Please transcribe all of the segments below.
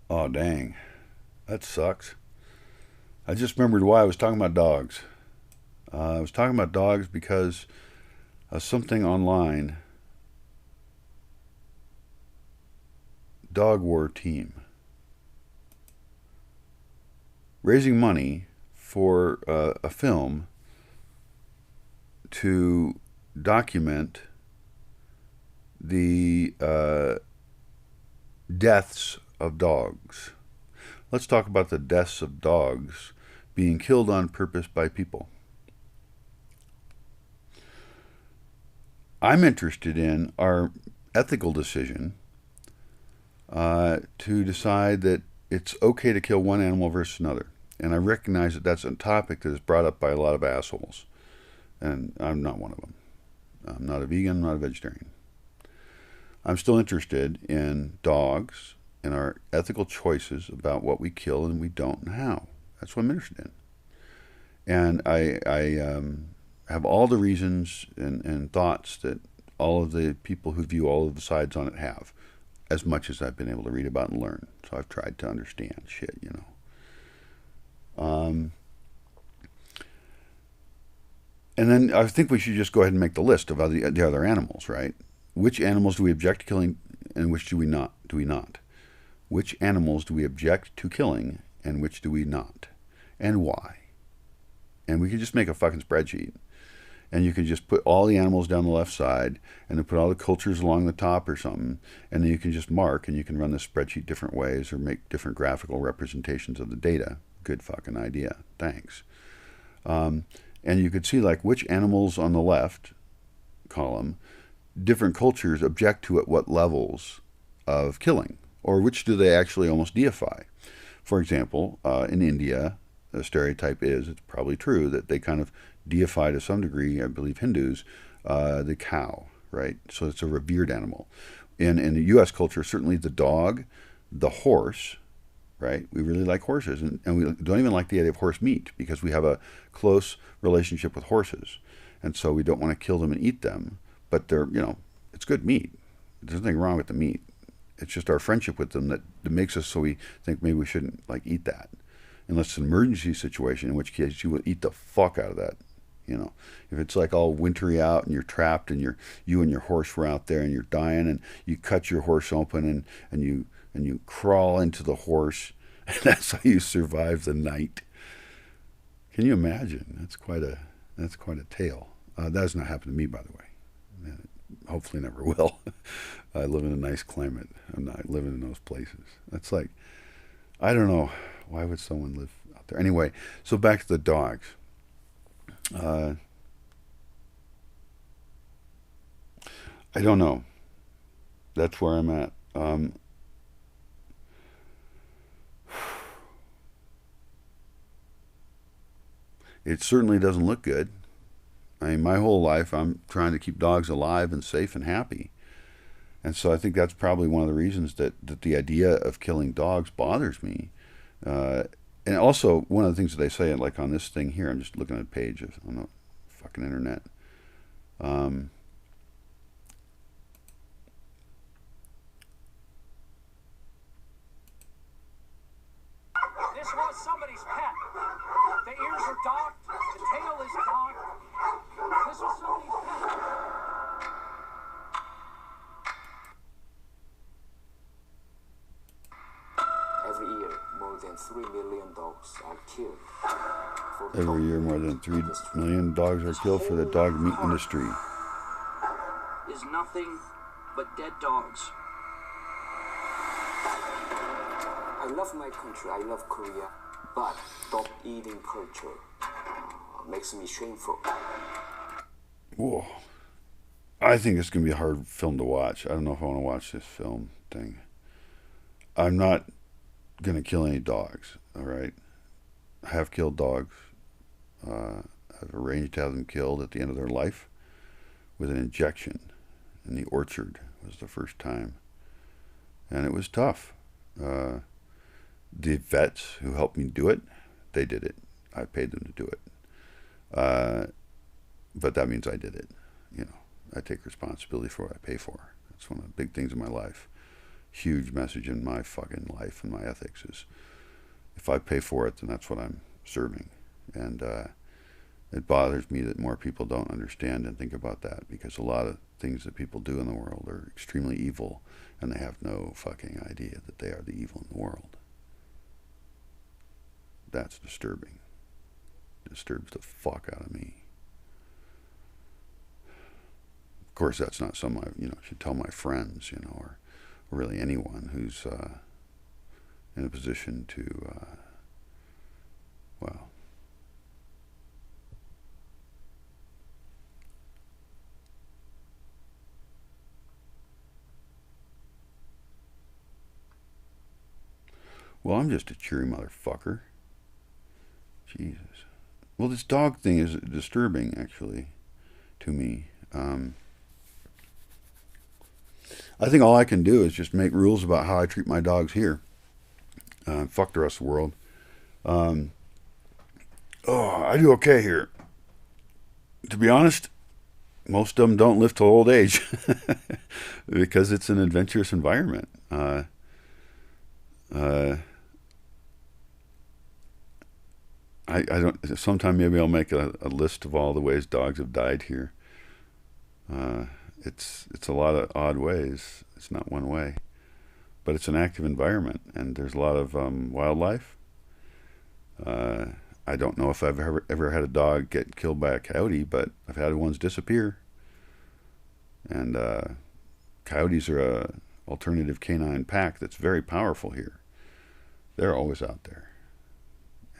Oh, dang. That sucks. I just remembered why I was talking about dogs. I was talking about dogs because something online, dog war team, raising money for a film to document the deaths of dogs. Let's talk about the deaths of dogs being killed on purpose by people. I'm interested in our ethical decision to decide that it's okay to kill one animal versus another. And I recognize that that's a topic that is brought up by a lot of assholes. And I'm not one of them. I'm not a vegan, I'm not a vegetarian. I'm still interested in dogs and our ethical choices about what we kill and we don't and how. That's what I'm interested in. And I have all the reasons and thoughts that all of the people who view all of the sides on it have, as much as I've been able to read about and learn. So I've tried to understand shit, you know. And then I think we should just go ahead and make the list of the other animals, right? Which animals do we object to killing and which do we not? Do we not? Which animals do we object to killing and which do we not? And why? And we can just make a fucking spreadsheet. And you can just put all the animals down the left side and then put all the cultures along the top or something. And then you can just mark and you can run the spreadsheet different ways or make different graphical representations of the data. Good fucking idea. Thanks. And you could see like which animals on the left column, different cultures object to at what levels of killing, or which do they actually almost deify. For example, in India, the stereotype is, it's probably true, that they kind of deify to some degree, I believe Hindus, the cow, right? So it's a revered animal. In the U.S. culture, certainly the dog, the horse, right? We really like horses, and we don't even like the idea of horse meat because we have a close relationship with horses. And so we don't want to kill them and eat them, but they're, it's good meat. There's nothing wrong with the meat. It's just our friendship with them that makes us so we think maybe we shouldn't eat that. Unless it's an emergency situation, in which case you will eat the fuck out of that. If it's like all wintry out and you're trapped and you and your horse were out there and you're dying and you cut your horse open and you crawl into the horse and that's how you survive the night. Can you imagine? That's quite a tale. That has not happened to me, by the way. Hopefully never will. I live in a nice climate. I'm not living in those places. That's like, I don't know. Why would someone live out there? Anyway, so back to the dogs. I don't know. That's where I'm at. It certainly doesn't look good. I mean, my whole life I'm trying to keep dogs alive and safe and happy. And so I think that's probably one of the reasons that the idea of killing dogs bothers me. Uh, and also, one of the things that they say, like on this thing here, I'm just looking at a page on the fucking internet. Um, This was somebody's pet. The ears are docked, the tail is docked. This was somebody's pet. Every year, more than 3 million dogs are killed for the every dog year, more meat than 3 industry. million dogs are killed for the dog meat industry. Is nothing but dead dogs. I love my country, I love Korea, but dog eating culture makes me shameful. Whoa. I think it's going to be a hard film to watch. I don't know if I want to watch this film thing. I'm not going to kill any dogs, all right? I have killed dogs. I've arranged to have them killed at the end of their life with an injection in the orchard. Was the first time. And it was tough. The vets who helped me do it, they did it. I paid them to do it. But that means I did it. I take responsibility for what I pay for. That's one of the big things in my life. huge message in my fucking life and my ethics is if I pay for it, then that's what I'm serving. And it bothers me that more people don't understand and think about that, because a lot of things that people do in the world are extremely evil, and they have no fucking idea that they are the evil in the world. That's disturbing. Disturbs the fuck out of me. Of course, that's not something I should tell my friends, or really anyone who's in a position to, well, I'm just a cheery motherfucker. Jesus. Well, this dog thing is disturbing, actually, to me. I think all I can do is just make rules about how I treat my dogs here. Fuck the rest of the world. I do okay here. To be honest, most of them don't live till old age because it's an adventurous environment. I don't. Sometime maybe I'll make a list of all the ways dogs have died here. It's a lot of odd ways. It's not one way, but it's an active environment, and there's a lot of wildlife. I don't know if I've ever had a dog get killed by a coyote, but I've had ones disappear. And coyotes are a alternative canine pack that's very powerful here. They're always out there.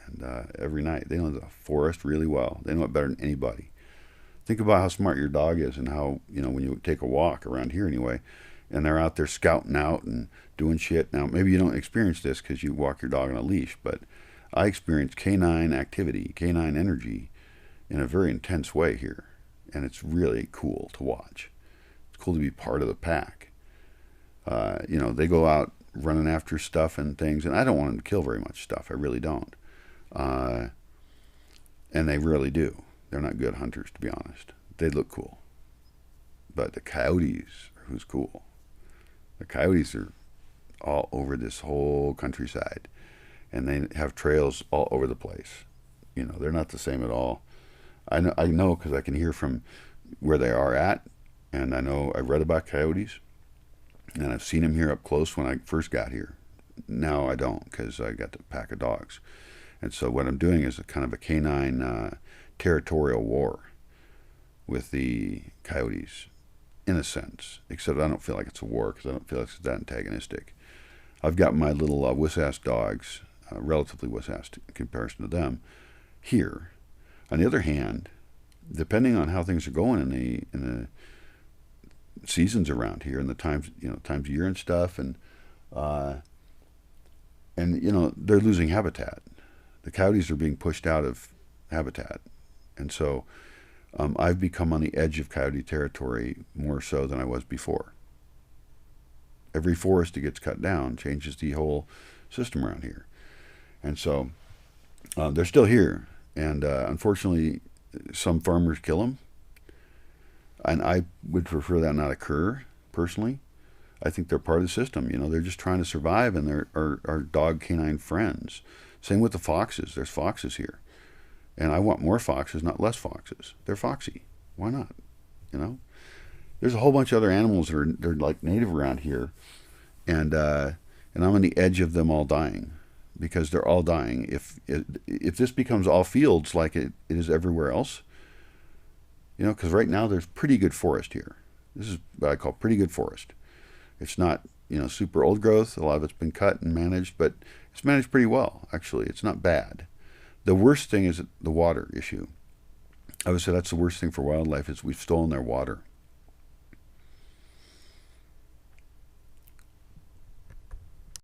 And every night, they know the forest really well. They know it better than anybody. Think about how smart your dog is, and how, when you take a walk around here anyway, and they're out there scouting out and doing shit. Now, maybe you don't experience this because you walk your dog on a leash, but I experience canine activity, canine energy in a very intense way here. And it's really cool to watch. It's cool to be part of the pack. They go out running after stuff and things, and I don't want them to kill very much stuff. I really don't. And they really do. They're not good hunters, to be honest. They look cool. But the coyotes are who's cool. The coyotes are all over this whole countryside. And they have trails all over the place. They're not the same at all. I know because I can hear from where they are at. And I know I've read about coyotes. And I've seen them here up close when I first got here. Now I don't, because I got the pack of dogs. And so what I'm doing is a kind of a canine territorial war with the coyotes, in a sense. Except I don't feel like it's a war, because I don't feel like it's that antagonistic. I've got my little wuss-ass dogs, relatively wuss-ass in comparison to them, here. On the other hand, depending on how things are going in the seasons around here, and the times of year and stuff, and they're losing habitat. The coyotes are being pushed out of habitat, and so I've become on the edge of coyote territory more so than I was before. Every forest that gets cut down changes the whole system around here, and so they're still here, and unfortunately some farmers kill them, and I would prefer that not occur, personally. I think they're part of the system. They're just trying to survive, and they're our dog canine friends. Same with the foxes. There's foxes here, and I want more foxes, not less foxes. They're foxy. Why not? There's a whole bunch of other animals that they're like native around here, and I'm on the edge of them all dying, because they're all dying. If this becomes all fields like it is everywhere else, because right now there's pretty good forest here. This is what I call pretty good forest. It's not super old growth. A lot of it's been cut and managed, but it's managed pretty well, actually. It's not bad. The worst thing is the water issue. I would say that's the worst thing for wildlife, is we've stolen their water.